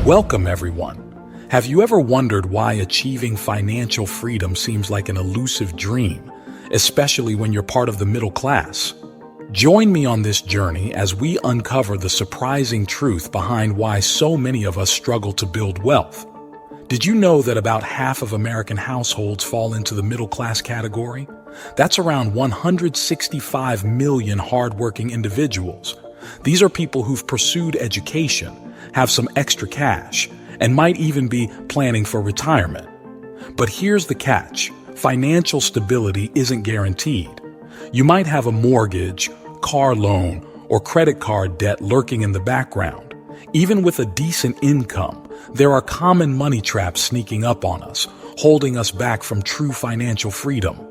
Welcome, everyone. Have you ever wondered why achieving financial freedom seems like an elusive dream, especially when you're part of the middle class? Join me on this journey as we uncover the surprising truth behind why so many of us struggle to build wealth. Did you know that about half of American households fall into the middle class category? That's around 165 million hardworking individuals. These are people who've pursued education, have some extra cash, and might even be planning for retirement. But here's the catch: financial stability isn't guaranteed. You might have a mortgage, car loan, or credit card debt lurking in the background. Even with a decent income, there are common money traps sneaking up on us, holding us back from true financial freedom.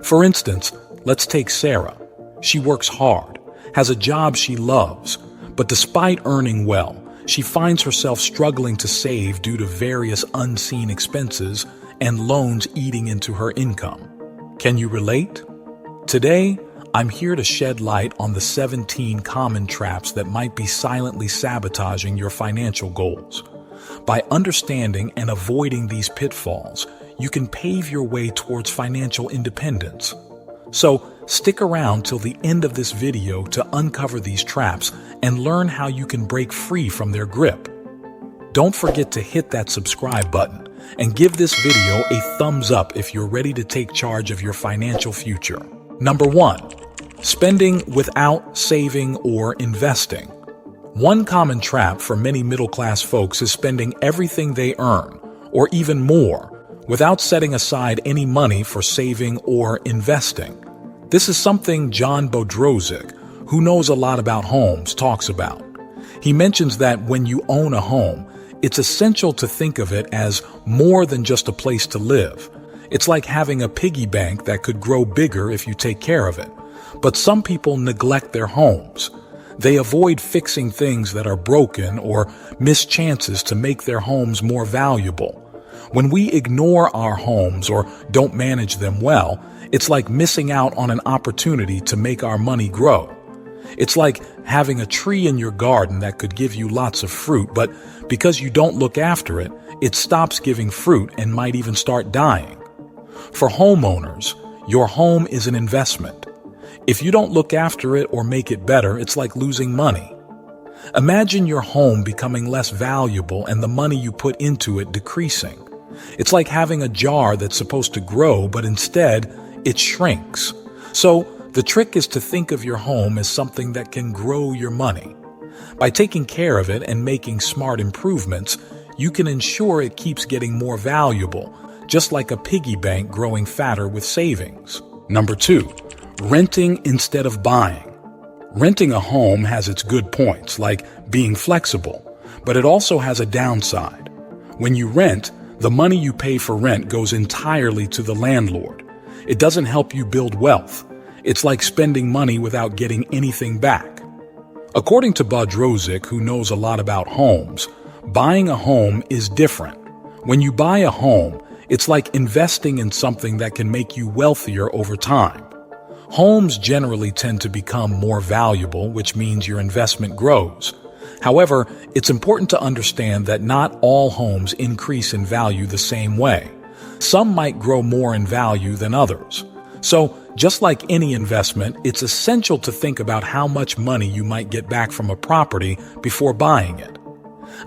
For instance, let's take Sarah. She works hard, has a job she loves, but despite earning well, she finds herself struggling to save due to various unseen expenses and loans eating into her income. Can you relate? Today, I'm here to shed light on the 17 common traps that might be silently sabotaging your financial goals. By understanding and avoiding these pitfalls, you can pave your way towards financial independence. So, stick around till the end of this video to uncover these traps and learn how you can break free from their grip. Don't forget to hit that subscribe button and give this video a thumbs up if you're ready to take charge of your financial future. Number 1. Spending without saving or investing. One common trap for many middle-class folks is spending everything they earn, or even more, without setting aside any money for saving or investing. This is something John Bodrozic, who knows a lot about homes, talks about. He mentions that when you own a home, it's essential to think of it as more than just a place to live. It's like having a piggy bank that could grow bigger if you take care of it. But some people neglect their homes. They avoid fixing things that are broken or miss chances to make their homes more valuable. When we ignore our homes or don't manage them well, it's like missing out on an opportunity to make our money grow. It's like having a tree in your garden that could give you lots of fruit, but because you don't look after it, it stops giving fruit and might even start dying. For homeowners, your home is an investment. If you don't look after it or make it better, it's like losing money. Imagine your home becoming less valuable and the money you put into it decreasing. It's like having a jar that's supposed to grow, but instead, it shrinks. So, the trick is to think of your home as something that can grow your money. By taking care of it and making smart improvements, you can ensure it keeps getting more valuable, just like a piggy bank growing fatter with savings. Number 2. Renting instead of buying. Renting a home has its good points, like being flexible, but it also has a downside. When you rent, the money you pay for rent goes entirely to the landlord. It doesn't help you build wealth. It's like spending money without getting anything back. According to Bodrozic, who knows a lot about homes, buying a home is different. When you buy a home, it's like investing in something that can make you wealthier over time. Homes generally tend to become more valuable, which means your investment grows. However, it's important to understand that not all homes increase in value the same way. Some might grow more in value than others. So, just like any investment, it's essential to think about how much money you might get back from a property before buying it.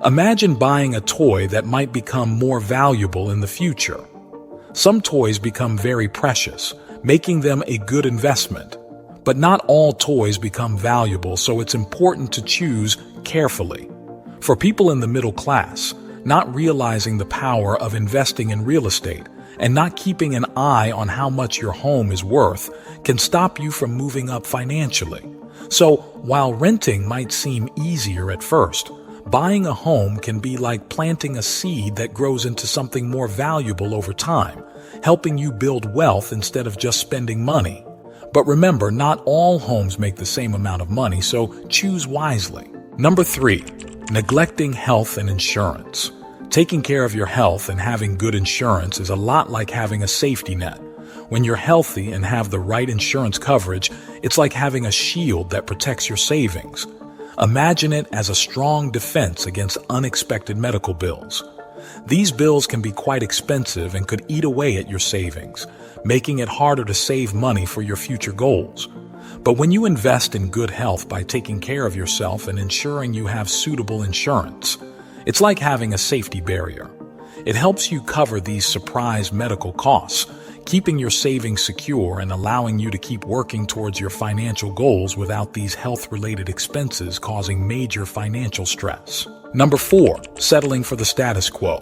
Imagine buying a toy that might become more valuable in the future. Some toys become very precious, making them a good investment. But not all toys become valuable, so it's important to choose carefully. For people in the middle class, not realizing the power of investing in real estate and not keeping an eye on how much your home is worth can stop you from moving up financially. So, while renting might seem easier at first, buying a home can be like planting a seed that grows into something more valuable over time, helping you build wealth instead of just spending money. But remember, not all homes make the same amount of money, so choose wisely. Number 3, neglecting health and insurance. Taking care of your health and having good insurance is a lot like having a safety net. When you're healthy and have the right insurance coverage, it's like having a shield that protects your savings. Imagine it as a strong defense against unexpected medical bills. These bills can be quite expensive and could eat away at your savings, making it harder to save money for your future goals. But when you invest in good health by taking care of yourself and ensuring you have suitable insurance, it's like having a safety barrier. It helps you cover these surprise medical costs, keeping your savings secure and allowing you to keep working towards your financial goals without these health-related expenses causing major financial stress. Number 4, settling for the status quo.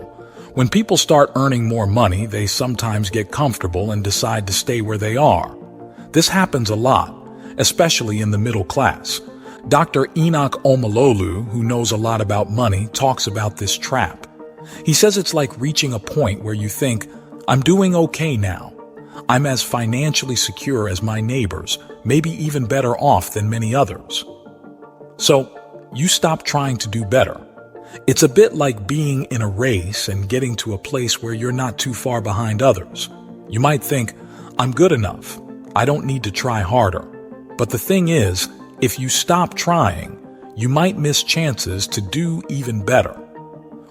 When people start earning more money, they sometimes get comfortable and decide to stay where they are. This happens a lot, especially in the middle class. Dr. Enoch Omalolu, who knows a lot about money, talks about this trap. He says it's like reaching a point where you think, I'm doing okay now. I'm as financially secure as my neighbors, maybe even better off than many others. So, you stop trying to do better. It's a bit like being in a race and getting to a place where you're not too far behind others. You might think, I'm good enough. I don't need to try harder. But the thing is, if you stop trying, you might miss chances to do even better.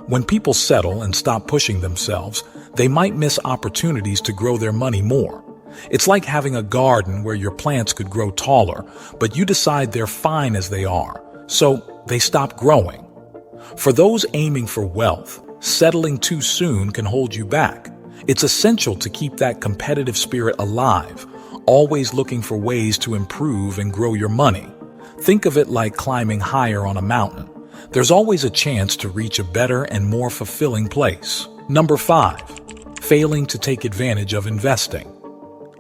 When people settle and stop pushing themselves, they might miss opportunities to grow their money more. It's like having a garden where your plants could grow taller, but you decide they're fine as they are, so they stop growing. For those aiming for wealth, settling too soon can hold you back. It's essential to keep that competitive spirit alive, always looking for ways to improve and grow your money. Think of it like climbing higher on a mountain. There's always a chance to reach a better and more fulfilling place. Number 5, failing to take advantage of investing.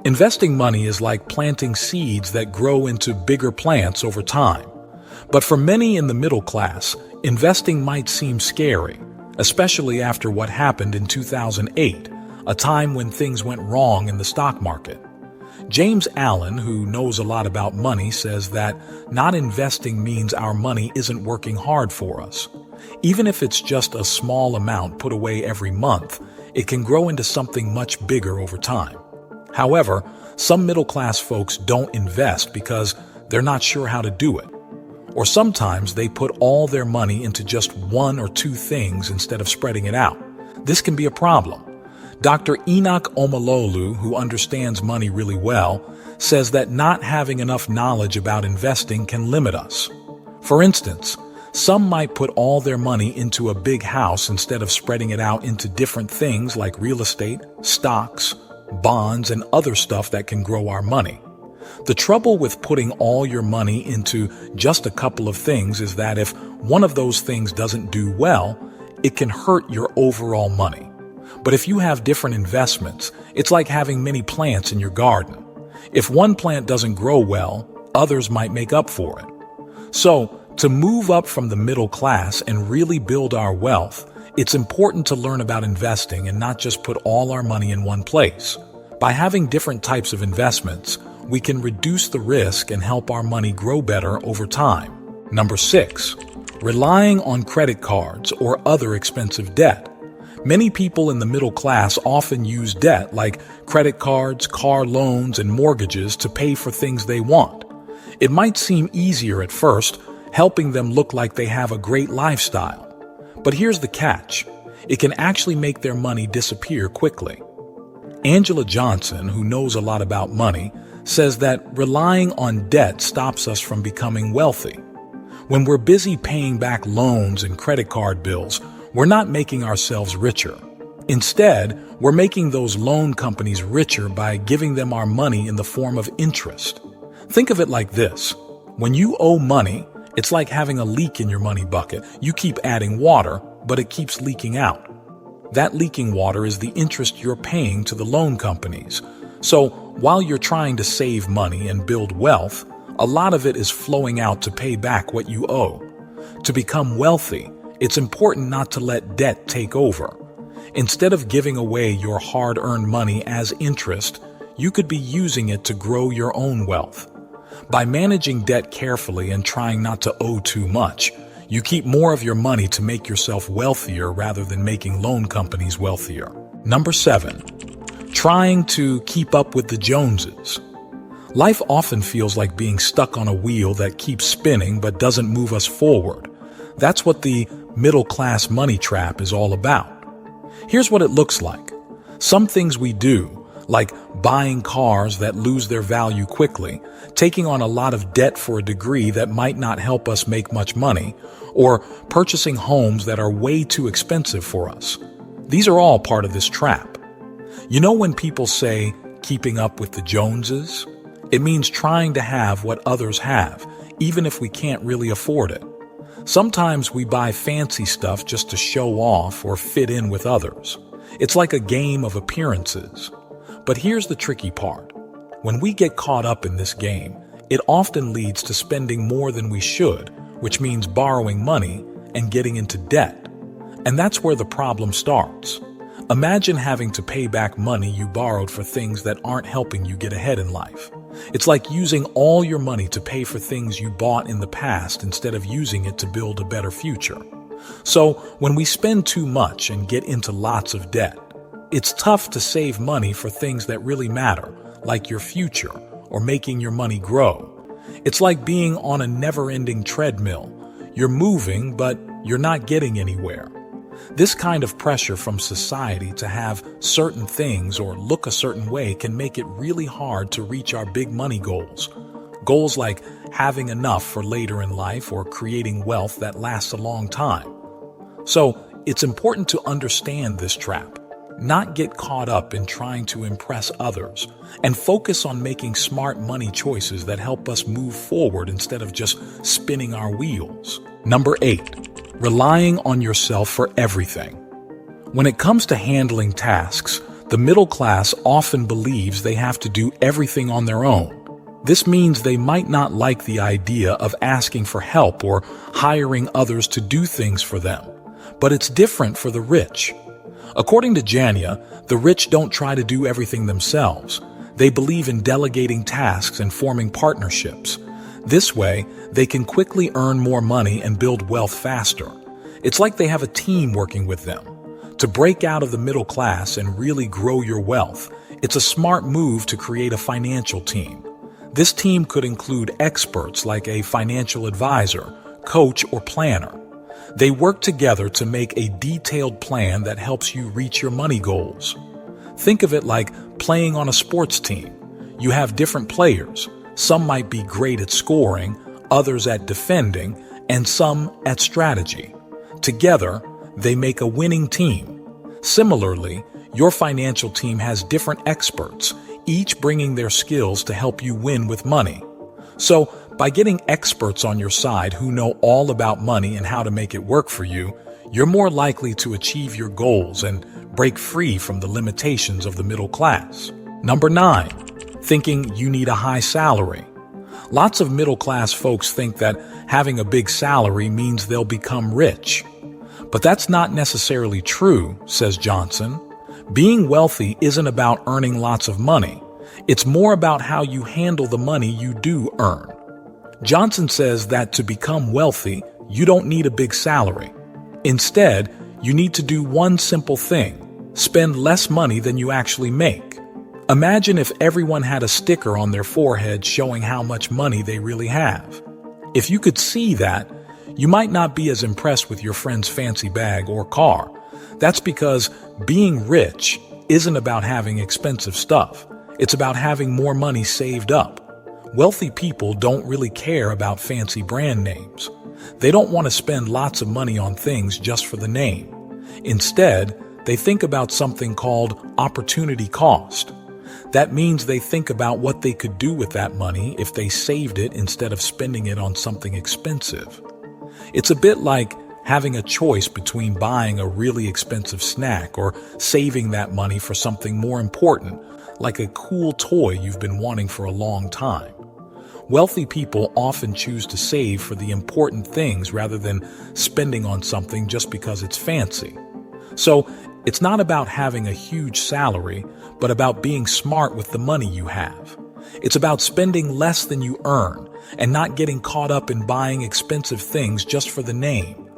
Investing money is like planting seeds that grow into bigger plants over time. But for many in the middle class, investing might seem scary, especially after what happened in 2008, a time when things went wrong in the stock market. James Allen, who knows a lot about money, says that not investing means our money isn't working hard for us. Even if it's just a small amount put away every month, it can grow into something much bigger over time. However, some middle-class folks don't invest because they're not sure how to do it. Or sometimes they put all their money into just one or two things instead of spreading it out. This can be a problem. Dr. Enoch Omalolu, who understands money really well, says that not having enough knowledge about investing can limit us. For instance, some might put all their money into a big house instead of spreading it out into different things like real estate, stocks, bonds, and other stuff that can grow our money. The trouble with putting all your money into just a couple of things is that if one of those things doesn't do well, it can hurt your overall money. But if you have different investments, it's like having many plants in your garden. If one plant doesn't grow well, others might make up for it. So, to move up from the middle class and really build our wealth, it's important to learn about investing and not just put all our money in one place. By having different types of investments, we can reduce the risk and help our money grow better over time. Number 6, relying on credit cards or other expensive debt. Many people in the middle class often use debt like credit cards, car loans, and mortgages to pay for things they want. It might seem easier at first, helping them look like they have a great lifestyle. But here's the catch. It can actually make their money disappear quickly. Angela Johnson, who knows a lot about money, says that relying on debt stops us from becoming wealthy. When we're busy paying back loans and credit card bills, we're not making ourselves richer. Instead, we're making those loan companies richer by giving them our money in the form of interest. Think of it like this. When you owe money, it's like having a leak in your money bucket. You keep adding water, but it keeps leaking out. That leaking water is the interest you're paying to the loan companies. So, while you're trying to save money and build wealth, a lot of it is flowing out to pay back what you owe. To become wealthy, it's important not to let debt take over. Instead of giving away your hard-earned money as interest, you could be using it to grow your own wealth. By managing debt carefully and trying not to owe too much, you keep more of your money to make yourself wealthier rather than making loan companies wealthier. Number 7, trying to keep up with the Joneses. Life often feels like being stuck on a wheel that keeps spinning but doesn't move us forward. That's what the middle-class money trap is all about. Here's what it looks like. Some things we do, like buying cars that lose their value quickly, taking on a lot of debt for a degree that might not help us make much money, or purchasing homes that are way too expensive for us. These are all part of this trap. You know when people say, keeping up with the Joneses? It means trying to have what others have, even if we can't really afford it. Sometimes we buy fancy stuff just to show off or fit in with others. It's like a game of appearances. But here's the tricky part. When we get caught up in this game, it often leads to spending more than we should, which means borrowing money and getting into debt. And that's where the problem starts. Imagine having to pay back money you borrowed for things that aren't helping you get ahead in life. It's like using all your money to pay for things you bought in the past instead of using it to build a better future. So when we spend too much and get into lots of debt, it's tough to save money for things that really matter, like your future or making your money grow. It's like being on a never-ending treadmill. You're moving, but you're not getting anywhere. This kind of pressure from society to have certain things or look a certain way can make it really hard to reach our big money goals. Goals like having enough for later in life or creating wealth that lasts a long time. So it's important to understand this trap, not get caught up in trying to impress others, and focus on making smart money choices that help us move forward instead of just spinning our wheels. Number 8. Relying on yourself for everything. When it comes to handling tasks, the middle class often believes they have to do everything on their own. This means they might not like the idea of asking for help or hiring others to do things for them. But it's different for the rich. According to Jania, the rich don't try to do everything themselves. They believe in delegating tasks and forming partnerships. This way, they can quickly earn more money and build wealth faster. It's like they have a team working with them. To break out of the middle class and really grow your wealth, it's a smart move to create a financial team. This team could include experts like a financial advisor, coach, or planner. They work together to make a detailed plan that helps you reach your money goals. Think of it like playing on a sports team. You have different players. Some might be great at scoring, others at defending, and some at strategy. Together, they make a winning team. Similarly, your financial team has different experts, each bringing their skills to help you win with money. So, by getting experts on your side who know all about money and how to make it work for you, you're more likely to achieve your goals and break free from the limitations of the middle class. Number 9. Thinking you need a high salary. Lots of middle-class folks think that having a big salary means they'll become rich. But that's not necessarily true, says Johnson. Being wealthy isn't about earning lots of money. It's more about how you handle the money you do earn. Johnson says that to become wealthy, you don't need a big salary. Instead, you need to do one simple thing: spend less money than you actually make. Imagine if everyone had a sticker on their forehead showing how much money they really have. If you could see that, you might not be as impressed with your friend's fancy bag or car. That's because being rich isn't about having expensive stuff. It's about having more money saved up. Wealthy people don't really care about fancy brand names. They don't want to spend lots of money on things just for the name. Instead, they think about something called opportunity cost. That means they think about what they could do with that money if they saved it instead of spending it on something expensive. It's a bit like having a choice between buying a really expensive snack or saving that money for something more important, like a cool toy you've been wanting for a long time. Wealthy people often choose to save for the important things rather than spending on something just because it's fancy. So, it's not about having a huge salary, but about being smart with the money you have. It's about spending less than you earn and not getting caught up in buying expensive things just for the name.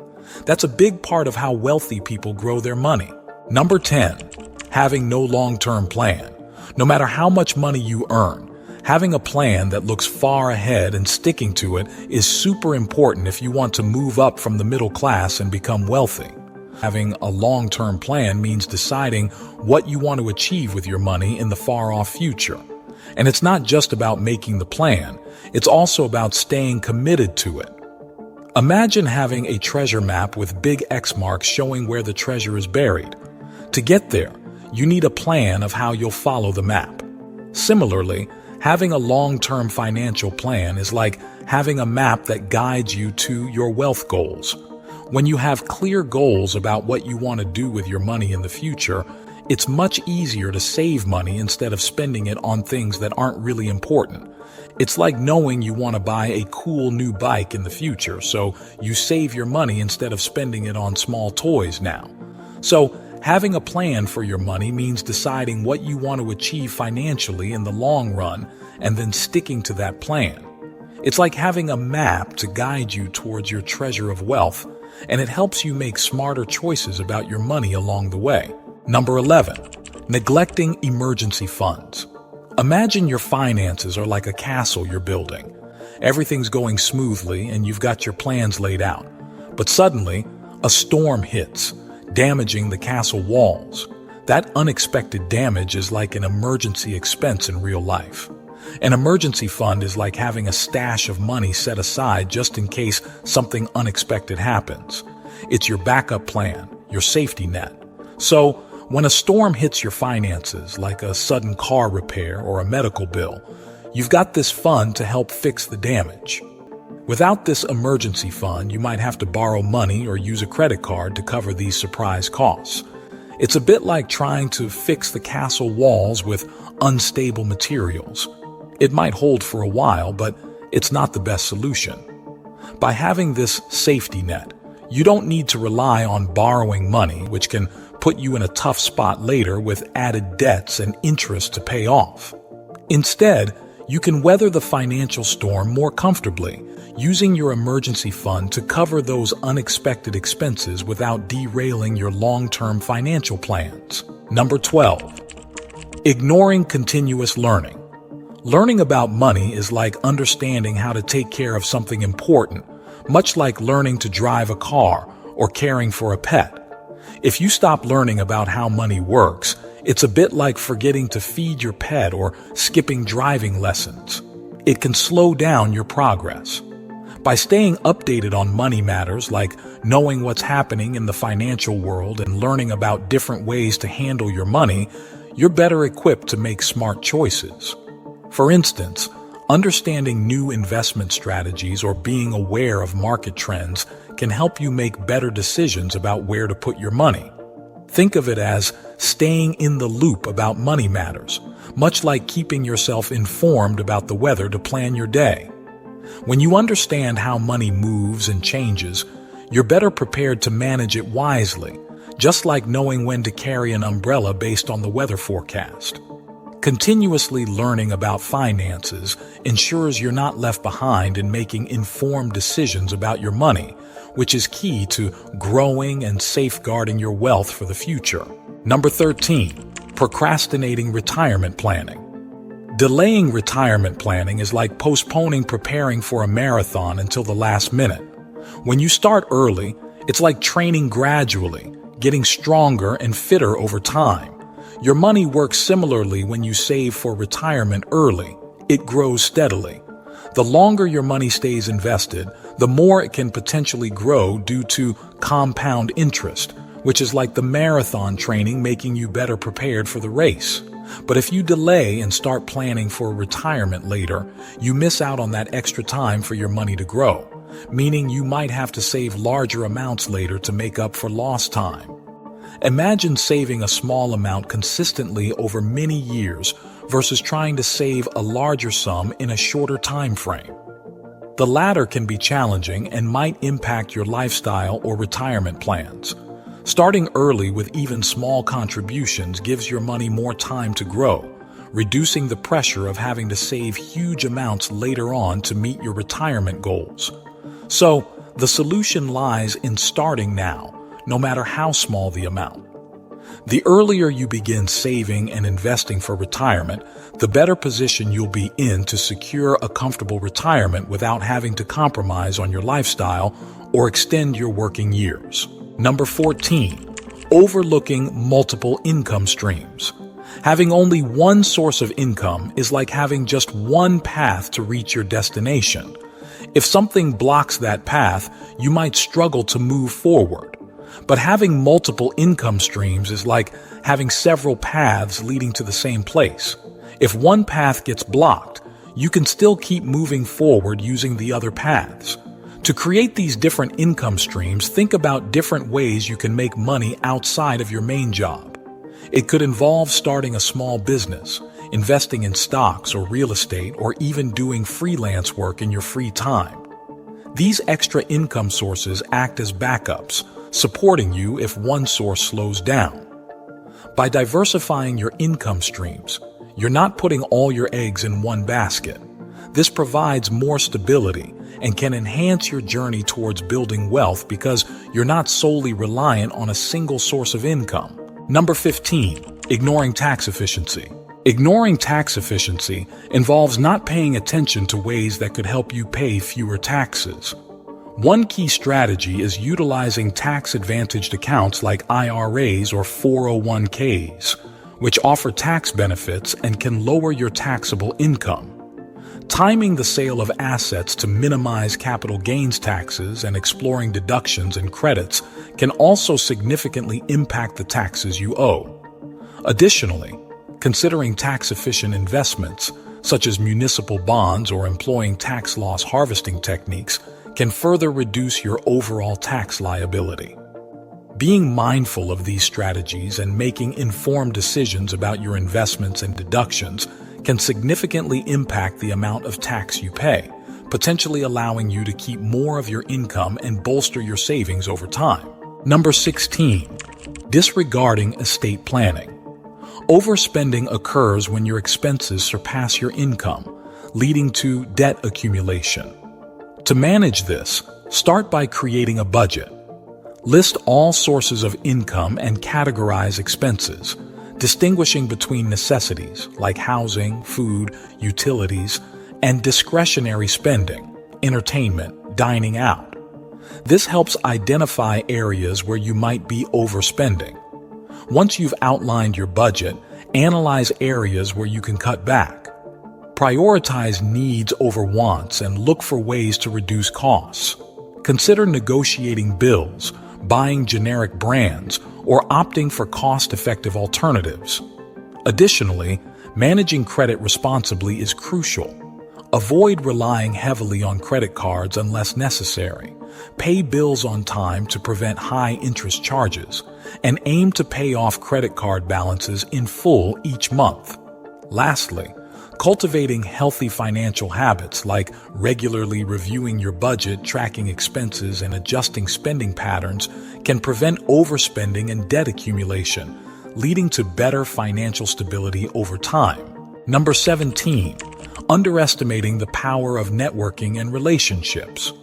That's a big part of how wealthy people grow their money. Number 10, having no long-term plan. No matter how much money you earn, having a plan that looks far ahead and sticking to it is super important if you want to move up from the middle class and become wealthy. Having a long-term plan means deciding what you want to achieve with your money in the far-off future. And it's not just about making the plan, it's also about staying committed to it. Imagine having a treasure map with big X marks showing where the treasure is buried. To get there, you need a plan of how you'll follow the map. Similarly, having a long-term financial plan is like having a map that guides you to your wealth goals. When you have clear goals about what you want to do with your money in the future, it's much easier to save money instead of spending it on things that aren't really important. It's like knowing you want to buy a cool new bike in the future, so you save your money instead of spending it on small toys now. So, having a plan for your money means deciding what you want to achieve financially in the long run and then sticking to that plan. It's like having a map to guide you towards your treasure of wealth, and it helps you make smarter choices about your money along the way. Number 11, neglecting emergency funds. Imagine your finances are like a castle you're building. Everything's going smoothly and you've got your plans laid out. But suddenly, a storm hits, damaging the castle walls. That unexpected damage is like an emergency expense in real life. An emergency fund is like having a stash of money set aside just in case something unexpected happens. It's your backup plan, your safety net. So, when a storm hits your finances, like a sudden car repair or a medical bill, you've got this fund to help fix the damage. Without this emergency fund, you might have to borrow money or use a credit card to cover these surprise costs. It's a bit like trying to fix the castle walls with unstable materials. It might hold for a while, but it's not the best solution. By having this safety net, you don't need to rely on borrowing money, which can put you in a tough spot later with added debts and interest to pay off. Instead, you can weather the financial storm more comfortably, using your emergency fund to cover those unexpected expenses without derailing your long-term financial plans. Number 12, ignoring continuous learning. Learning about money is like understanding how to take care of something important, much like learning to drive a car or caring for a pet. If you stop learning about how money works, it's a bit like forgetting to feed your pet or skipping driving lessons. It can slow down your progress. By staying updated on money matters, like knowing what's happening in the financial world and learning about different ways to handle your money, you're better equipped to make smart choices. For instance, understanding new investment strategies or being aware of market trends can help you make better decisions about where to put your money. Think of it as staying in the loop about money matters, much like keeping yourself informed about the weather to plan your day. When you understand how money moves and changes, you're better prepared to manage it wisely, just like knowing when to carry an umbrella based on the weather forecast. Continuously learning about finances ensures you're not left behind in making informed decisions about your money, which is key to growing and safeguarding your wealth for the future. Number 13, procrastinating retirement planning. Delaying retirement planning is like postponing preparing for a marathon until the last minute. When you start early, it's like training gradually, getting stronger and fitter over time. Your money works similarly when you save for retirement early. It grows steadily. The longer your money stays invested, the more it can potentially grow due to compound interest, which is like the marathon training making you better prepared for the race. But if you delay and start planning for retirement later, you miss out on that extra time for your money to grow, meaning you might have to save larger amounts later to make up for lost time. Imagine saving a small amount consistently over many years versus trying to save a larger sum in a shorter time frame. The latter can be challenging and might impact your lifestyle or retirement plans. Starting early with even small contributions gives your money more time to grow, reducing the pressure of having to save huge amounts later on to meet your retirement goals. So, the solution lies in starting now, no matter how small the amount. The earlier you begin saving and investing for retirement, the better position you'll be in to secure a comfortable retirement without having to compromise on your lifestyle or extend your working years. Number 14, overlooking multiple income streams. Having only one source of income is like having just one path to reach your destination. If something blocks that path, you might struggle to move forward. But having multiple income streams is like having several paths leading to the same place. If one path gets blocked, you can still keep moving forward using the other paths. To create these different income streams, think about different ways you can make money outside of your main job. It could involve starting a small business, investing in stocks or real estate, or even doing freelance work in your free time. These extra income sources act as backups, supporting you if one source slows down. By diversifying your income streams, you're not putting all your eggs in one basket. This provides more stability and can enhance your journey towards building wealth because you're not solely reliant on a single source of income. Number 15, ignoring tax efficiency. Ignoring tax efficiency involves not paying attention to ways that could help you pay fewer taxes. One key strategy is utilizing tax-advantaged accounts like IRAs or 401ks, which offer tax benefits and can lower your taxable income. Timing the sale of assets to minimize capital gains taxes and exploring deductions and credits can also significantly impact the taxes you owe. Additionally, considering tax-efficient investments, such as municipal bonds or employing tax loss harvesting techniques, can further reduce your overall tax liability. Being mindful of these strategies and making informed decisions about your investments and deductions can significantly impact the amount of tax you pay, potentially allowing you to keep more of your income and bolster your savings over time. Number 16, disregarding estate planning. Overspending occurs when your expenses surpass your income, leading to debt accumulation. To manage this, start by creating a budget. List all sources of income and categorize expenses, distinguishing between necessities like housing, food, utilities, and discretionary spending, entertainment, dining out. This helps identify areas where you might be overspending. Once you've outlined your budget, analyze areas where you can cut back. Prioritize needs over wants and look for ways to reduce costs. Consider negotiating bills, buying generic brands, or opting for cost-effective alternatives. Additionally, managing credit responsibly is crucial. Avoid relying heavily on credit cards unless necessary. Pay bills on time to prevent high interest charges, and aim to pay off credit card balances in full each month. Lastly, cultivating healthy financial habits like regularly reviewing your budget, tracking expenses, and adjusting spending patterns can prevent overspending and debt accumulation, leading to better financial stability over time. Number 17, underestimating the power of networking and relationships.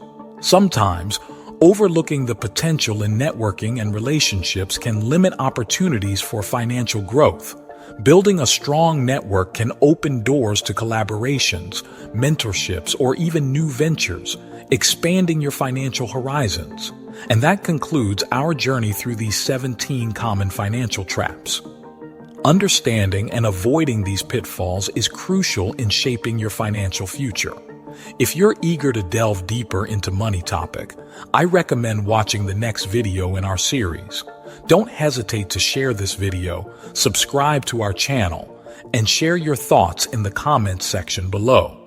Sometimes, overlooking the potential in networking and relationships can limit opportunities for financial growth. Building a strong network can open doors to collaborations, mentorships, or even new ventures, expanding your financial horizons. And that concludes our journey through these 17 common financial traps. Understanding and avoiding these pitfalls is crucial in shaping your financial future. If you're eager to delve deeper into money topic, I recommend watching the next video in our series. Don't hesitate to share this video, subscribe to our channel, and share your thoughts in the comments section below.